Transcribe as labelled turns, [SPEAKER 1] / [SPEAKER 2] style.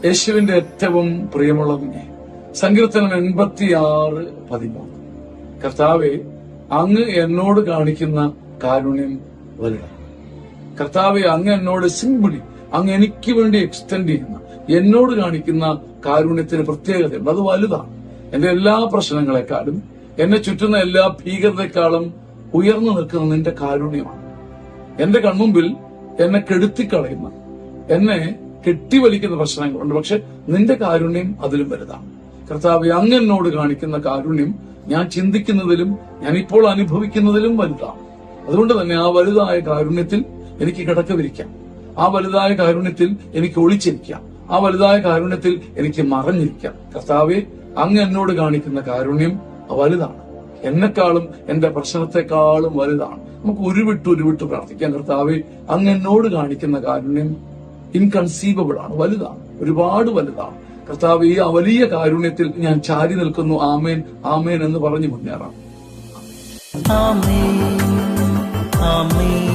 [SPEAKER 1] യേശുവിന്റെ ഏറ്റവും പ്രിയമുള്ള കുഞ്ഞെ, സങ്കീർത്തനം 86:13. കർത്താവെ, അങ്ങ് എന്നോട് കാണിക്കുന്ന കാരുണ്യം വലുതാണ്. കർത്താവെ, അങ്ങ് എന്നോട് സിമ്പിളി, അങ്ങ് എനിക്ക് വേണ്ടി എക്സ്റ്റെൻഡ് ചെയ്യുന്ന, എന്നോട് കാണിക്കുന്ന കാരുണ്യത്തിന് പ്രത്യേകതയുണ്ട്. അത് വലുതാണ്. എന്റെ എല്ലാ പ്രശ്നങ്ങളെക്കാളും, എന്നെ ചുറ്റുന്ന എല്ലാ ഭീകരതയെക്കാളും ഉയർന്നു നിൽക്കുന്ന നിന്റെ കാരുണ്യമാണ്. എന്റെ കൺമുമ്പിൽ എന്നെ കെടുത്തിക്കളയുന്ന, എന്നെ കെട്ടിവലിക്കുന്ന പ്രശ്നങ്ങളുണ്ട്. പക്ഷെ നിന്റെ കാരുണ്യം അതിലും വലുതാണ്. കർത്താവെ, അങ്ങ് എന്നോട് കാണിക്കുന്ന കാരുണ്യം ഞാൻ ചിന്തിക്കുന്നതിലും ഞാൻ ഇപ്പോൾ അനുഭവിക്കുന്നതിലും വലുതാണ്. അതുകൊണ്ട് തന്നെ ആ വലുതായ കാരുണ്യത്തിൽ എനിക്ക് കിടക്ക വിരിക്കാം. ആ വലുതായ കാരുണ്യത്തിൽ എനിക്ക് ഒളിച്ചിരിക്കാം. ആ വലുതായ കാരുണ്യത്തിൽ എനിക്ക് മറഞ്ഞിരിക്കാം. കർത്താവെ, അങ്ങ് എന്നോട് കാണിക്കുന്ന കാരുണ്യം വലുതാണ്. എന്നെക്കാളും എന്റെ പ്രശ്നത്തെക്കാളും വലുതാണ്. നമുക്ക് ഉരുവിട്ട് പ്രാർത്ഥിക്കാം. കർത്താവെ, അങ്ങ് എന്നോട് കാണിക്കുന്ന കാരുണ്യം ഇൻകൺസീവബിൾ ആണ്, വലുതാണ്, ഒരുപാട് വലുതാണ്. കർത്താവ്, ഈ വലിയ കാരുണ്യത്തിൽ ഞാൻ ചാരി നിൽക്കുന്നു. ആമേൻ, ആമേൻ എന്ന് പറഞ്ഞു മുന്നേറാം.
[SPEAKER 2] ആമേൻ, ആമേൻ.